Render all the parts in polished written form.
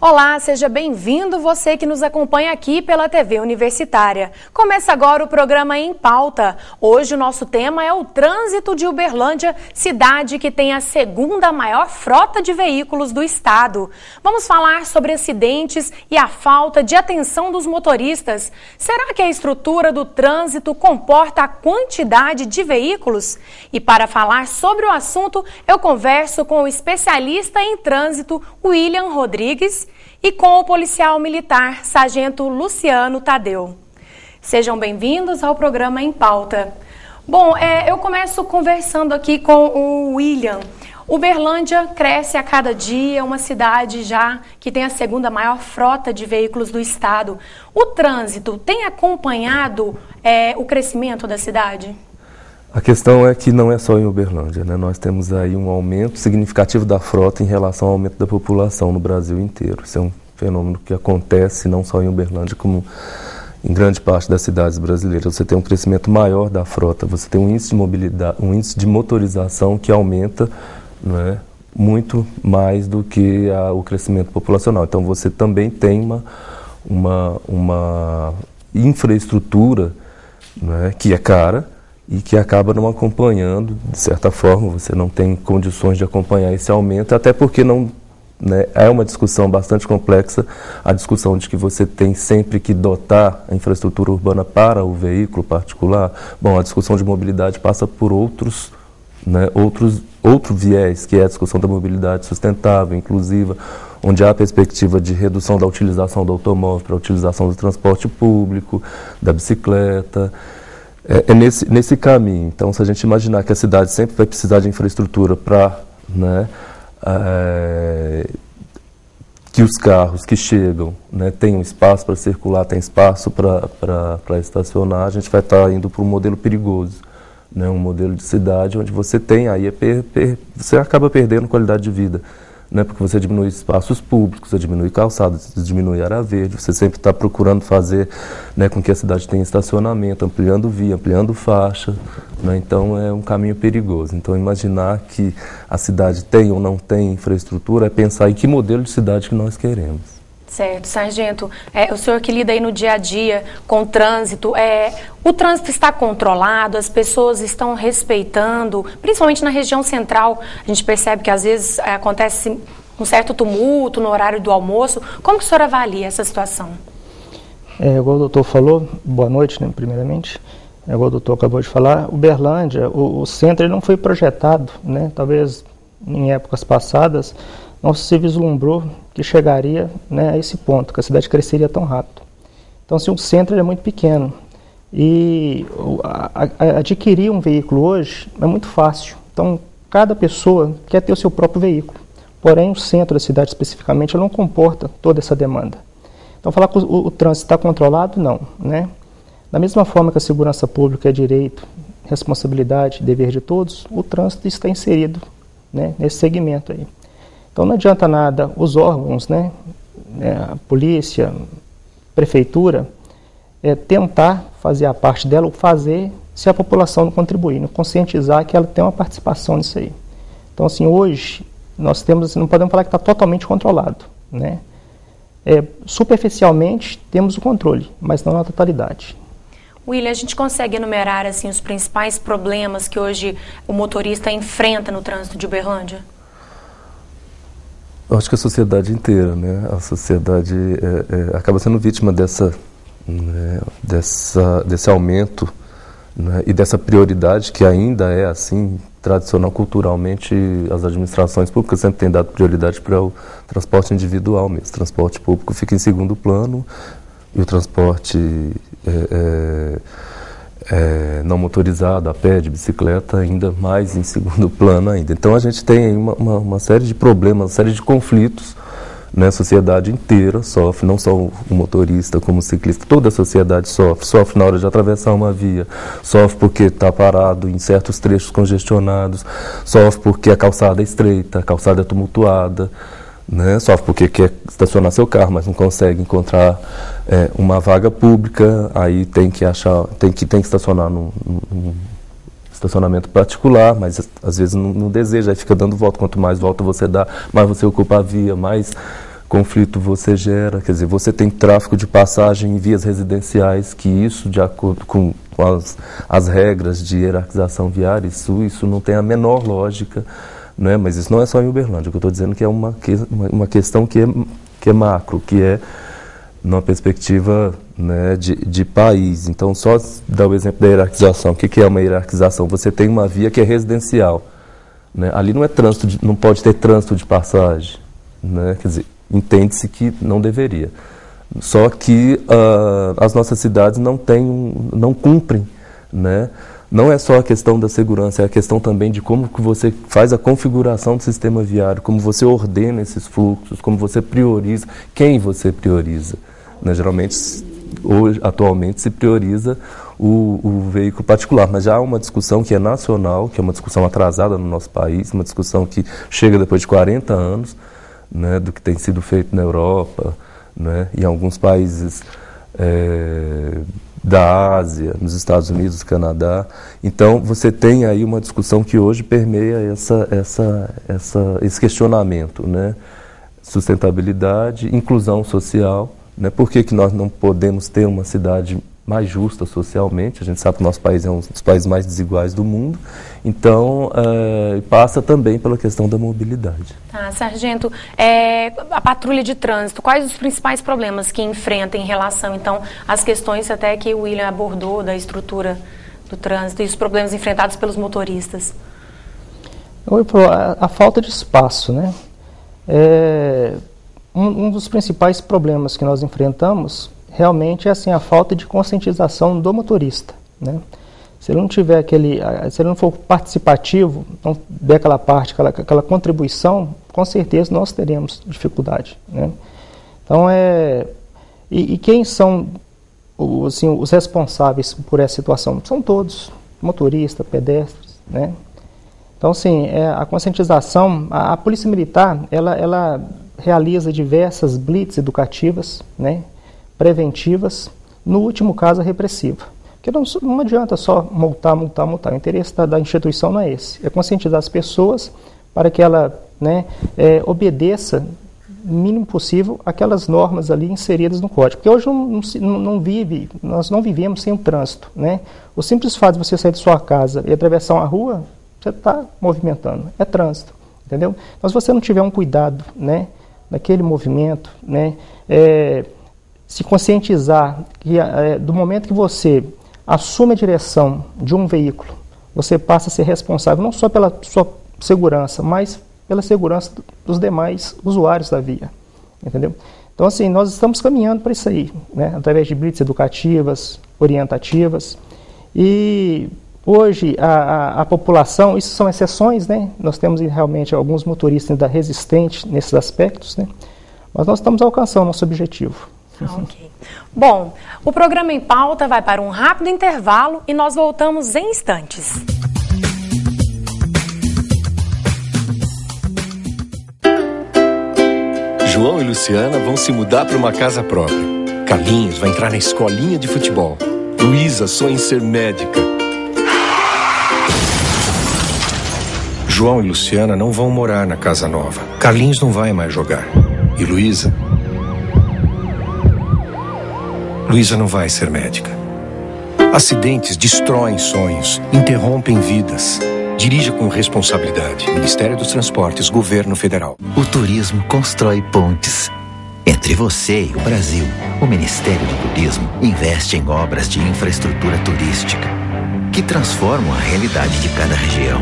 Olá, seja bem-vindo você que nos acompanha aqui pela TV Universitária. Começa agora o programa Em Pauta. Hoje o nosso tema é o trânsito de Uberlândia, cidade que tem a segunda maior frota de veículos do estado. Vamos falar sobre acidentes e a falta de atenção dos motoristas. Será que a estrutura do trânsito comporta a quantidade de veículos? E para falar sobre o assunto, eu converso com o especialista em trânsito, William Rodrigues, e com o policial militar, Sargento Luciano Tadeu. Sejam bem-vindos ao programa Em Pauta. Bom, eu começo conversando aqui com o William. Uberlândia cresce a cada dia, uma cidade já que tem a segunda maior frota de veículos do estado. O trânsito tem acompanhado o crescimento da cidade? A questão é que não é só em Uberlândia, né? Nós temos aí um aumento significativo da frota em relação ao aumento da população no Brasil inteiro. Isso é um fenômeno que acontece não só em Uberlândia, como em grande parte das cidades brasileiras. Você tem um crescimento maior da frota, você tem um índice de mobilidade, um índice de motorização que aumenta, né, muito mais do que o crescimento populacional. Então você também tem uma infraestrutura, né, que é cara, e que acaba não acompanhando, de certa forma, você não tem condições de acompanhar esse aumento, até porque não, né, é uma discussão bastante complexa, a discussão de que você tem sempre que dotar a infraestrutura urbana para o veículo particular. Bom, a discussão de mobilidade passa por outro viés, que é a discussão da mobilidade sustentável, inclusiva, onde há a perspectiva de redução da utilização do automóvel para a utilização do transporte público, da bicicleta. É nesse caminho. Então, se a gente imaginar que a cidade sempre vai precisar de infraestrutura para, né, que os carros que chegam, né, tenham espaço para circular, tem espaço para estacionar, a gente vai estar indo para um modelo perigoso, né, um modelo de cidade onde você tem, aí você acaba perdendo qualidade de vida, né, porque você diminui espaços públicos, você diminui calçadas, você diminui área verde, você sempre está procurando fazer, né, com que a cidade tenha estacionamento, ampliando via, ampliando faixa, né, então é um caminho perigoso. Então imaginar que a cidade tem ou não tem infraestrutura é pensar em que modelo de cidade que nós queremos. Certo, Sargento, o senhor que lida aí no dia a dia com o trânsito, o trânsito está controlado, as pessoas estão respeitando, principalmente na região central, a gente percebe que às vezes acontece um certo tumulto no horário do almoço. Como que o senhor avalia essa situação? Igual o doutor falou, boa noite, né, primeiramente, igual o doutor acabou de falar, Uberlândia, o centro ele não foi projetado, né, talvez em épocas passadas, não se vislumbrou que chegaria, né, a esse ponto, que a cidade cresceria tão rápido. Então, assim, o centro é muito pequeno e adquirir um veículo hoje é muito fácil. Então, cada pessoa quer ter o seu próprio veículo, porém o centro da cidade especificamente não comporta toda essa demanda. Então, falar que o trânsito está controlado, não, né? Da mesma forma que a segurança pública é direito, responsabilidade, dever de todos, o trânsito está inserido, né, nesse segmento aí. Então não adianta nada os órgãos, né, a polícia, prefeitura, tentar fazer a parte dela, ou fazer se a população não contribuir, não conscientizar que ela tem uma participação nisso aí. Então assim, hoje nós temos, não podemos falar que está totalmente controlado, né? Superficialmente temos o controle, mas não na totalidade. William, a gente consegue enumerar assim, os principais problemas que hoje o motorista enfrenta no trânsito de Uberlândia? Eu acho que a sociedade inteira, né? A sociedade acaba sendo vítima desse aumento, né? E dessa prioridade que ainda é assim, tradicional, culturalmente, as administrações públicas sempre têm dado prioridade para o transporte individual mesmo. O transporte público fica em segundo plano e o transporte não motorizado, a pé, de bicicleta, ainda mais em segundo plano ainda. Então a gente tem aí uma série de problemas, uma série de conflitos, né? A sociedade inteira sofre, não só o motorista como o ciclista, toda a sociedade sofre na hora de atravessar uma via, sofre porque está parado em certos trechos congestionados, sofre porque a calçada é estreita, a calçada é tumultuada, né? Sofre porque quer estacionar seu carro, mas não consegue encontrar uma vaga pública, aí tem que estacionar num estacionamento particular, mas às vezes não deseja, aí fica dando volta. Quanto mais volta você dá, mais você ocupa a via, mais conflito você gera, quer dizer, você tem tráfego de passagem em vias residenciais, que isso, de acordo com as regras de hierarquização viária, isso não tem a menor lógica, né? Mas isso não é só em Uberlândia, o que eu estou dizendo que é uma questão que é macro, que é numa perspectiva, né, de país. Então, só dar o exemplo da hierarquização. O que é uma hierarquização? Você tem uma via que é residencial, né? Ali não é trânsito, não pode ter trânsito de passagem, né? Quer dizer, entende-se que não deveria. Só que as nossas cidades não cumprem, né? Não é só a questão da segurança, é a questão também de como que você faz a configuração do sistema viário, como você ordena esses fluxos, como você prioriza, quem você prioriza, né? Geralmente, hoje, atualmente, se prioriza o veículo particular, mas já há uma discussão que é nacional, que é uma discussão atrasada no nosso país, uma discussão que chega depois de 40 anos, né, do que tem sido feito na Europa, né, em alguns países da Ásia, nos Estados Unidos, Canadá. Então, você tem aí uma discussão que hoje permeia esse questionamento, né? Sustentabilidade, inclusão social, né? Por que nós não podemos ter uma cidade mais justa socialmente? A gente sabe que o nosso país é um dos países mais desiguais do mundo. Então, passa também pela questão da mobilidade. Tá, Sargento, a patrulha de trânsito, quais os principais problemas que enfrenta em relação, então, às questões até que o William abordou da estrutura do trânsito e os problemas enfrentados pelos motoristas? A falta de espaço, né? Um dos principais problemas que nós enfrentamos realmente é assim, a falta de conscientização do motorista, né? Se ele não tiver se ele não for participativo, não der aquela parte, aquela contribuição, com certeza nós teremos dificuldade, né? Então, e quem são assim, os responsáveis por essa situação? São todos, motoristas, pedestres, né? Então, assim, a conscientização, a Polícia Militar, ela realiza diversas blitz educativas, né, preventivas, no último caso a repressiva. Porque não adianta só multar. O interesse da instituição não é esse. É conscientizar as pessoas para que ela, né, obedeça o mínimo possível aquelas normas ali inseridas no código. Porque hoje nós não vivemos sem o trânsito, né? O simples fato de você sair de sua casa e atravessar uma rua, você está movimentando. É trânsito, entendeu? Então, se você não tiver um cuidado, né, naquele movimento, né, se conscientizar que do momento que você assume a direção de um veículo, você passa a ser responsável não só pela sua segurança, mas pela segurança dos demais usuários da via, entendeu? Então, assim, nós estamos caminhando para isso aí, né, através de blitz educativas, orientativas, e hoje a população, isso são exceções, né? Nós temos realmente alguns motoristas ainda resistentes nesses aspectos, né? Mas nós estamos alcançando nosso objetivo. Ok. Bom, o programa Em Pauta vai para um rápido intervalo e nós voltamos em instantes. João e Luciana vão se mudar para uma casa própria. Carlinhos vai entrar na escolinha de futebol. Luísa sonha em ser médica. João e Luciana não vão morar na casa nova. Carlinhos não vai mais jogar. E Luísa não vai ser médica. Acidentes destroem sonhos, interrompem vidas. Dirija com responsabilidade. Ministério dos Transportes, Governo Federal. O turismo constrói pontes. Entre você e o Brasil, o Ministério do Turismo investe em obras de infraestrutura turística que transformam a realidade de cada região,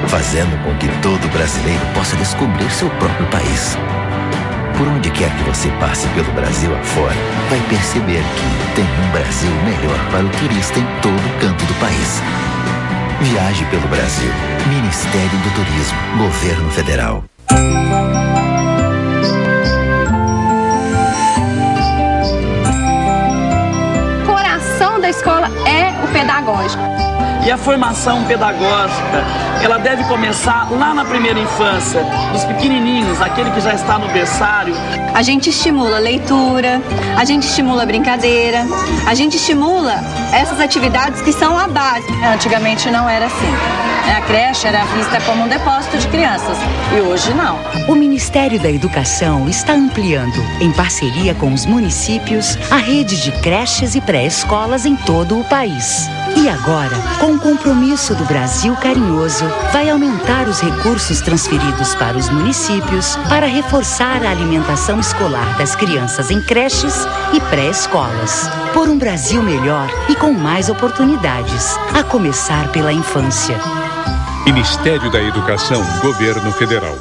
fazendo com que todo brasileiro possa descobrir seu próprio país. Por onde quer que você passe pelo Brasil afora, vai perceber que tem um Brasil melhor para o turista em todo canto do país. Viaje pelo Brasil. Ministério do Turismo, Governo Federal. O coração da escola é o pedagógico. E a formação pedagógica, ela deve começar lá na primeira infância, dos pequenininhos, aquele que já está no berçário. A gente estimula a leitura, a gente estimula a brincadeira, a gente estimula essas atividades que são a base. Antigamente não era assim. A creche era vista como um depósito de crianças e hoje não. O Ministério da Educação está ampliando, em parceria com os municípios, a rede de creches e pré-escolas em todo o país. E agora, com o compromisso do Brasil Carinhoso, vai aumentar os recursos transferidos para os municípios para reforçar a alimentação escolar das crianças em creches e pré-escolas. Por um Brasil melhor e com mais oportunidades, a começar pela infância. Ministério da Educação, Governo Federal.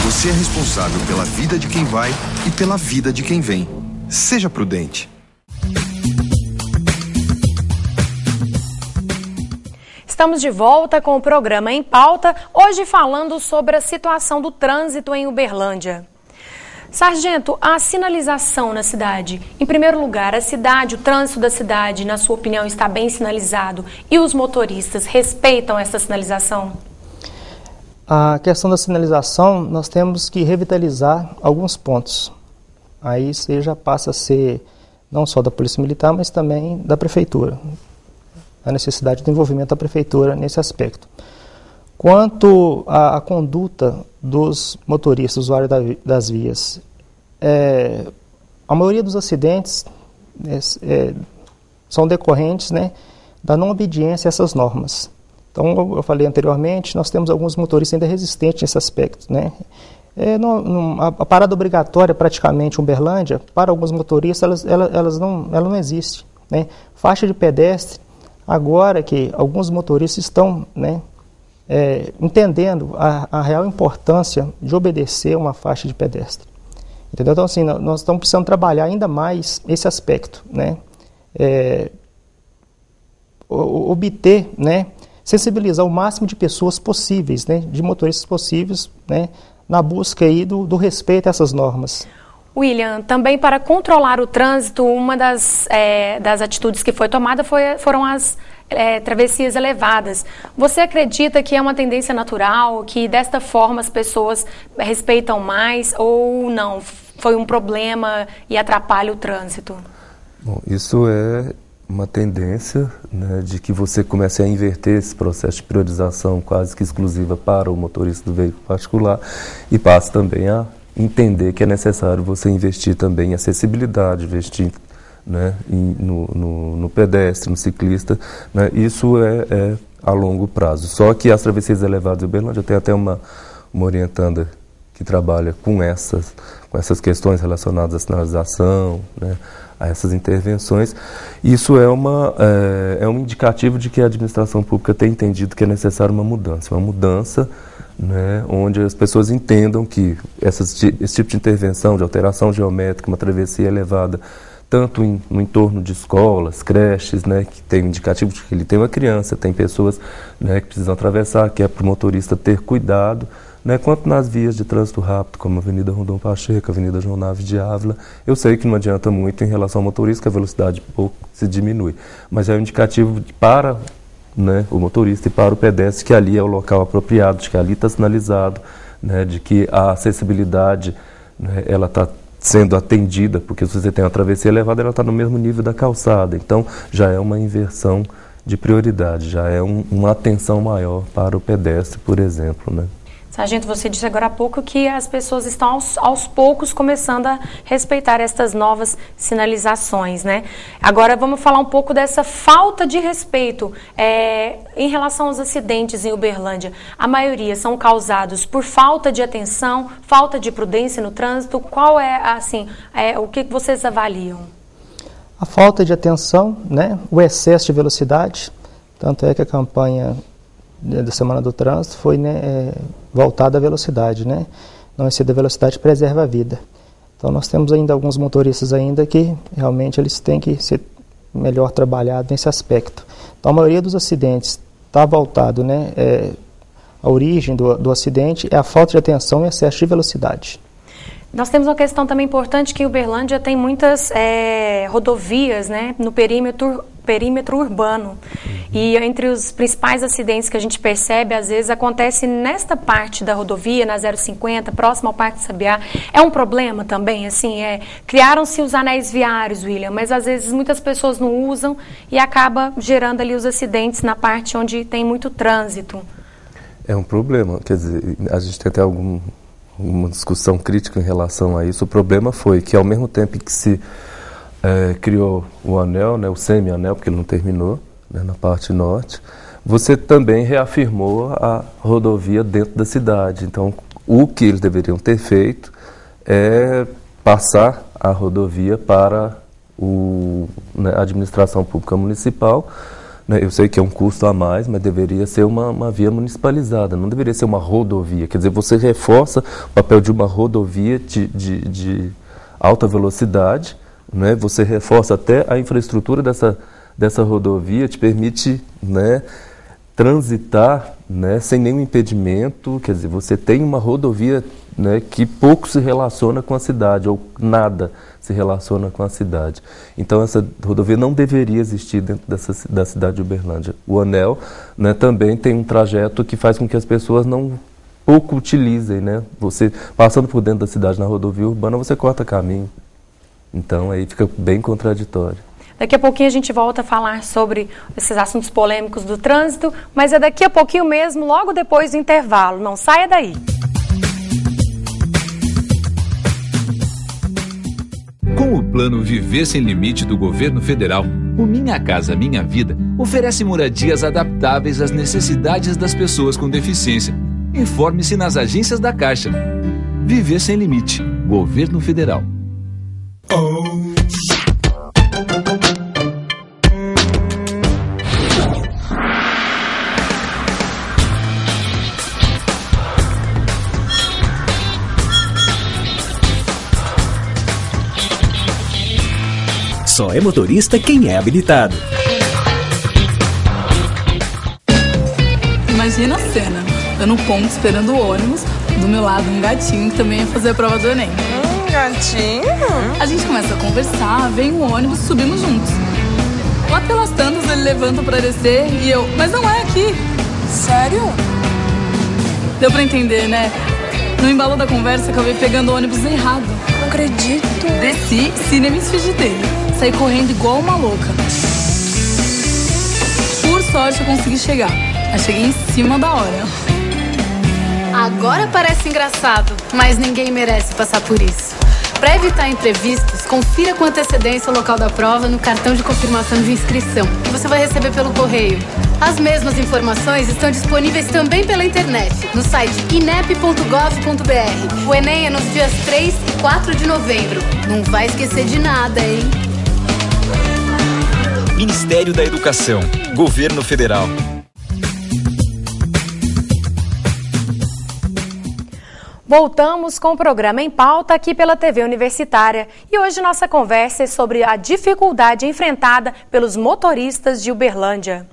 Você é responsável pela vida de quem vai e pela vida de quem vem. Seja prudente. Estamos de volta com o programa Em Pauta, hoje falando sobre a situação do trânsito em Uberlândia. Sargento, a sinalização na cidade. Em primeiro lugar, a cidade, o trânsito da cidade, na sua opinião, está bem sinalizado? E os motoristas respeitam essa sinalização? A questão da sinalização, nós temos que revitalizar alguns pontos. Aí isso já passa a ser não só da Polícia Militar, mas também da Prefeitura. A necessidade do envolvimento da Prefeitura nesse aspecto. Quanto à conduta dos motoristas, usuários das vias, a maioria dos acidentes são decorrentes, da não obediência a essas normas. Então, eu falei anteriormente, nós temos alguns motoristas ainda resistentes nesse aspecto, a parada obrigatória, praticamente, em Uberlândia, para alguns motoristas, ela não existe, Faixa de pedestre, agora que alguns motoristas estão, entendendo a real importância de obedecer uma faixa de pedestre. Entendeu? Então, assim, nós estamos precisando trabalhar ainda mais esse aspecto, obter, sensibilizar o máximo de pessoas possíveis, de motoristas possíveis, na busca aí do respeito a essas normas. William, também para controlar o trânsito, uma das atitudes que foi tomada foram as travessias elevadas. Você acredita que é uma tendência natural, que desta forma as pessoas respeitam mais ou não? Foi um problema e atrapalha o trânsito? Bom, isso é uma tendência, de que você comece a inverter esse processo de priorização quase que exclusiva para o motorista do veículo particular e passe também a entender que é necessário você investir também em acessibilidade, investir no pedestre, no ciclista, isso é a longo prazo. Só que as travessias elevadas de Uberlândia, tem até uma orientanda que trabalha com essas questões relacionadas à sinalização, a essas intervenções. Isso é um indicativo de que a administração pública tem entendido que é necessária uma mudança, onde as pessoas entendam que esse tipo de intervenção, de alteração geométrica, uma travessia elevada, tanto no entorno de escolas, creches, que tem um indicativo de que ele tem uma criança, tem pessoas que precisam atravessar, que é para o motorista ter cuidado, quanto nas vias de trânsito rápido, como a Avenida Rondon Pacheco, a Avenida João Naves de Ávila. Eu sei que não adianta muito em relação ao motorista, que a velocidade pouco se diminui, mas é um indicativo para o motorista e para o pedestre que ali é o local apropriado, de que ali está sinalizado, de que a acessibilidade ela está sendo atendida, porque se você tem uma travessia elevada, ela está no mesmo nível da calçada. Então, já é uma inversão de prioridade, já é uma atenção maior para o pedestre, por exemplo, Sargento, você disse agora há pouco que as pessoas estão aos poucos começando a respeitar estas novas sinalizações, Agora vamos falar um pouco dessa falta de respeito em relação aos acidentes em Uberlândia. A maioria são causados por falta de atenção, falta de prudência no trânsito. Qual o que vocês avaliam? A falta de atenção, o excesso de velocidade, tanto é que a campanha da Semana do Trânsito foi voltada à velocidade, não exceda a velocidade, preserva a vida. Então nós temos ainda alguns motoristas ainda que realmente eles têm que ser melhor trabalhados nesse aspecto. Então a maioria dos acidentes está voltado, né, a origem do acidente é a falta de atenção e excesso de velocidade. Nós temos uma questão também importante que Uberlândia tem muitas rodovias, né, no perímetro urbano. E entre os principais acidentes que a gente percebe, às vezes, acontece nesta parte da rodovia, na 050, próximo ao Parque Sabiá. É um problema também, assim, criaram-se os anéis viários, William, mas às vezes muitas pessoas não usam e acaba gerando ali os acidentes na parte onde tem muito trânsito. É um problema, quer dizer, a gente tem até uma discussão crítica em relação a isso. O problema foi que, ao mesmo tempo que se criou o anel, né, o semi-anel, porque ele não terminou, né, na parte norte, você também reafirmou a rodovia dentro da cidade. Então, o que eles deveriam ter feito é passar a rodovia para a administração pública municipal. Eu sei que é um custo a mais, mas deveria ser uma via municipalizada, não deveria ser uma rodovia. Quer dizer, você reforça o papel de uma rodovia de alta velocidade, né? Você reforça até a infraestrutura dessa rodovia, te permite, né, transitar, né, sem nenhum impedimento. Quer dizer, você tem uma rodovia, né, que pouco se relaciona com a cidade, ou nada se relaciona com a cidade. Então essa rodovia não deveria existir dentro da cidade de Uberlândia. O anel, né, também tem um trajeto que faz com que as pessoas pouco utilizem, né? Você passando por dentro da cidade na rodovia urbana, você corta caminho. Então aí fica bem contraditório. Daqui a pouquinho a gente volta a falar sobre esses assuntos polêmicos do trânsito, mas é daqui a pouquinho mesmo, logo depois do intervalo. Não saia daí. Com o plano Viver Sem Limite do Governo Federal, o Minha Casa Minha Vida oferece moradias adaptáveis às necessidades das pessoas com deficiência. Informe-se nas agências da Caixa. Viver Sem Limite, Governo Federal. Só é motorista quem é habilitado. Imagina a cena, eu no ponto esperando o ônibus, do meu lado um gatinho que também ia fazer a prova do Enem. Gatinho? A gente começa a conversar, vem o ônibus, subimos juntos. Lá pelas tantas ele levanta pra descer e eu, mas não é aqui. Sério? Deu pra entender, né? No embalo da conversa acabei pegando o ônibus errado. Não acredito. Desci, cine me desfiz dele. Saí correndo igual uma louca. Por sorte eu consegui chegar. Mas cheguei em cima da hora. Agora parece engraçado, mas ninguém merece passar por isso. Para evitar imprevistos, confira com antecedência o local da prova no cartão de confirmação de inscrição, que você vai receber pelo correio. As mesmas informações estão disponíveis também pela internet, no site inep.gov.br. O Enem é nos dias 3 e 4 de novembro. Não vai esquecer de nada, hein? Ministério da Educação, Governo Federal. Voltamos com o programa Em Pauta aqui pela TV Universitária. E hoje nossa conversa é sobre a dificuldade enfrentada pelos motoristas de Uberlândia.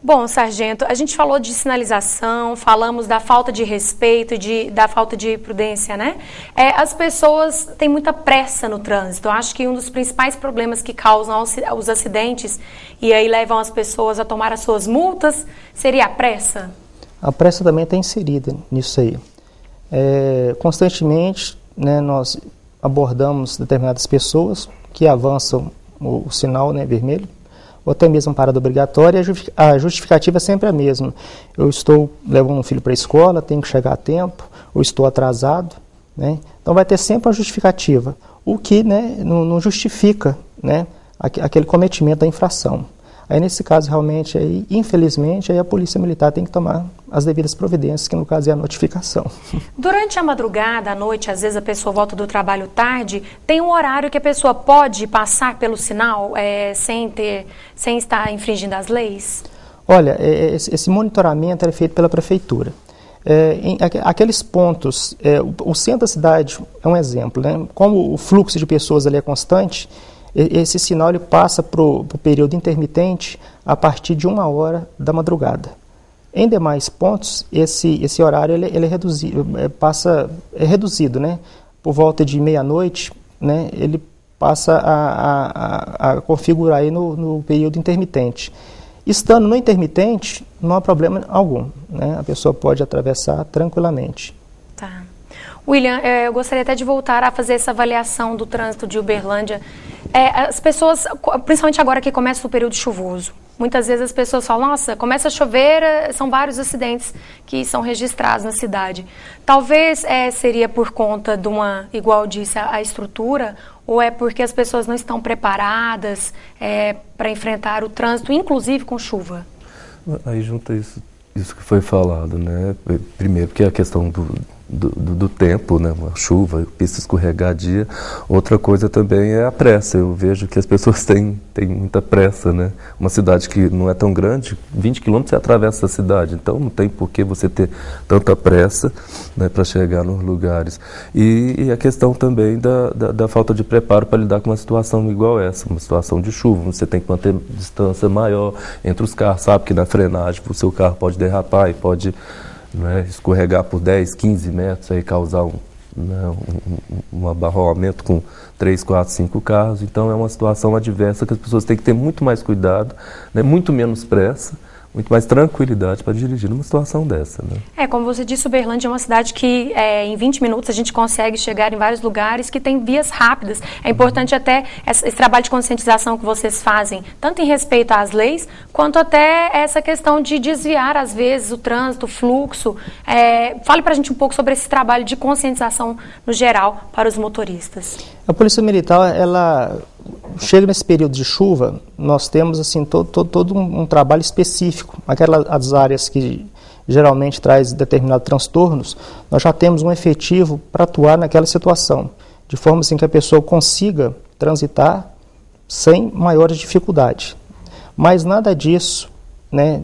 Bom, sargento, a gente falou de sinalização, falamos da falta de respeito, da falta de prudência, né? As pessoas têm muita pressa no trânsito. Eu acho que um dos principais problemas que causam os acidentes e aí levam as pessoas a tomar as suas multas seria a pressa? A pressa também está inserida nisso aí. Constantemente, né, nós abordamos determinadas pessoas que avançam o sinal, né, vermelho, ou até mesmo parada obrigatória. A justificativa é sempre a mesma. Eu estou levando um filho para a escola, tenho que chegar a tempo, ou estou atrasado, né? Então vai ter sempre uma justificativa, o que, né, não justifica, né, aquele cometimento da infração. Aí nesse caso realmente, aí, infelizmente, aí a Polícia Militar tem que tomar as devidas providências, que no caso é a notificação. Durante a madrugada, à noite, às vezes a pessoa volta do trabalho tarde, tem um horário que a pessoa pode passar pelo sinal sem estar infringindo as leis? Olha, esse monitoramento é feito pela Prefeitura. Aqueles pontos, o centro da cidade é um exemplo, né? Como o fluxo de pessoas ali é constante, esse sinal ele passa para o período intermitente a partir de 1 hora da madrugada. Em demais pontos, esse horário ele é reduzido, né? Por volta de meia-noite, né? Ele passa a configurar aí no período intermitente. Estando no intermitente, não há problema algum, né? A pessoa pode atravessar tranquilamente. Tá. William, eu gostaria até de voltar a fazer essa avaliação do trânsito de Uberlândia. As pessoas, principalmente agora que começa o período chuvoso, muitas vezes as pessoas falam, nossa, começa a chover, são vários acidentes que são registrados na cidade. Talvez seria por conta de igual disse, a estrutura, ou é porque as pessoas não estão preparadas para enfrentar o trânsito, inclusive com chuva? Aí junta isso que foi falado, né? Primeiro, porque a questão do tempo, né? Uma chuva, pista escorregadia. Outra coisa também é a pressa. Eu vejo que as pessoas têm muita pressa, né? Uma cidade que não é tão grande, 20 quilômetros você atravessa a cidade, então não tem por que você ter tanta pressa, né, para chegar nos lugares. E a questão também da falta de preparo para lidar com uma situação igual essa, uma situação de chuva. Você tem que manter distância maior entre os carros, sabe que na frenagem o seu carro pode derrapar e pode, né, escorregar por 10, 15 metros e causar um abarroamento com 3, 4, 5 carros. Então é uma situação adversa que as pessoas têm que ter muito mais cuidado, né, muito menos pressa, muito mais tranquilidade para dirigir numa situação dessa, né? Como você disse, Uberlândia é uma cidade que em 20 minutos a gente consegue chegar em vários lugares que tem vias rápidas. É importante até esse trabalho de conscientização que vocês fazem, tanto em respeito às leis, quanto até essa questão de desviar, às vezes, o trânsito, o fluxo. Fale para a gente um pouco sobre esse trabalho de conscientização no geral para os motoristas. A Polícia Militar, ela chega nesse período de chuva, nós temos assim todo um trabalho específico. Aquelas áreas que geralmente traz determinados transtornos, nós já temos um efetivo para atuar naquela situação, de forma assim que a pessoa consiga transitar sem maiores dificuldades. Mas nada disso, né,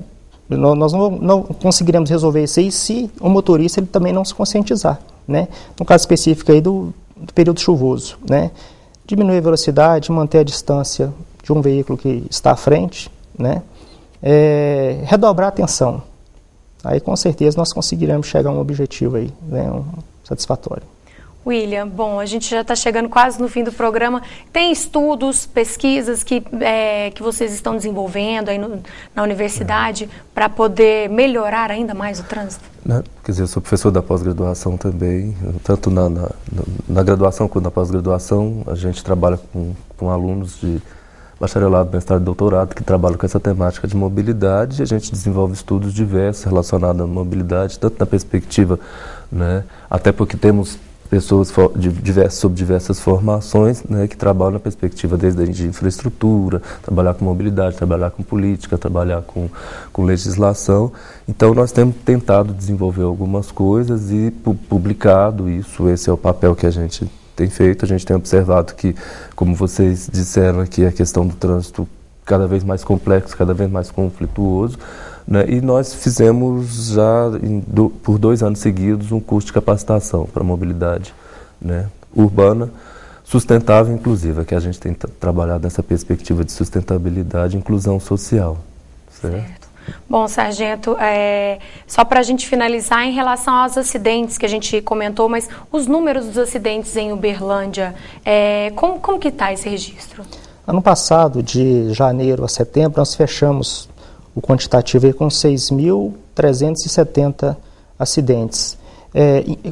nós não conseguiremos resolver isso aí se o motorista ele também não se conscientizar, né? No caso específico aí do período chuvoso, né? Diminuir a velocidade, manter a distância de um veículo que está à frente, né? Redobrar a atenção. Aí com certeza nós conseguiremos chegar a um objetivo aí, né, satisfatório. William, bom, a gente já está chegando quase no fim do programa. Tem estudos, pesquisas que vocês estão desenvolvendo aí na universidade para poder melhorar ainda mais o trânsito? Quer dizer, eu sou professor da pós-graduação também, tanto na graduação quanto na pós-graduação. A gente trabalha com alunos de bacharelado, mestrado e doutorado que trabalham com essa temática de mobilidade. A gente desenvolve estudos diversos relacionados à mobilidade, tanto na perspectiva, né, até porque temos pessoas sob diversas formações, né, que trabalham na perspectiva desde a infraestrutura, trabalhar com mobilidade, trabalhar com política, trabalhar com legislação. Então nós temos tentado desenvolver algumas coisas e publicado isso. Esse é o papel que a gente tem feito. A gente tem observado que, como vocês disseram aqui, a questão do trânsito cada vez mais complexo, cada vez mais conflituoso, né? E nós fizemos já por 2 anos seguidos um curso de capacitação para mobilidade, né, urbana, sustentável inclusiva, que a gente tem trabalhado nessa perspectiva de sustentabilidade e inclusão social. Certo? Bom, Sargento, só para a gente finalizar, em relação aos acidentes que a gente comentou, mas os números dos acidentes em Uberlândia, como que está esse registro? Ano passado, de janeiro a setembro, nós fechamos o quantitativo aí com 6.370 acidentes,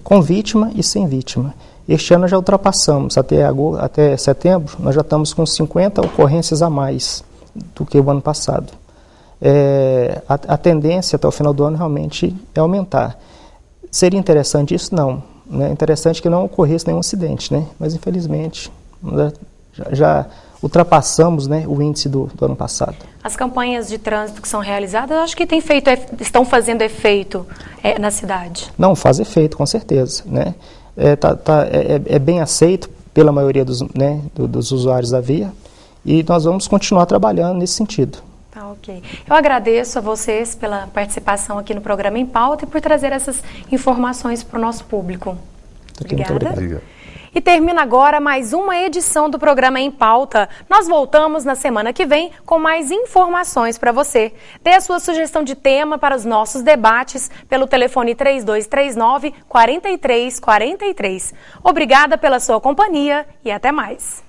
com vítima e sem vítima. Este ano já ultrapassamos, até setembro, nós já estamos com 50 ocorrências a mais do que o ano passado. A tendência até o final do ano realmente é aumentar. Seria interessante isso? Não. É interessante que não ocorresse nenhum acidente, né? Mas infelizmente já ultrapassamos, né, o índice do ano passado. As campanhas de trânsito que são realizadas, acho que estão fazendo efeito na cidade. Não, faz efeito, com certeza, né? É bem aceito pela maioria dos usuários da via e nós vamos continuar trabalhando nesse sentido. Tá, ok. Eu agradeço a vocês pela participação aqui no programa Em Pauta e por trazer essas informações para o nosso público. Obrigada. Muito obrigado. E termina agora mais uma edição do programa Em Pauta. Nós voltamos na semana que vem com mais informações para você. Dê a sua sugestão de tema para os nossos debates pelo telefone 3239-4343. Obrigada pela sua companhia e até mais.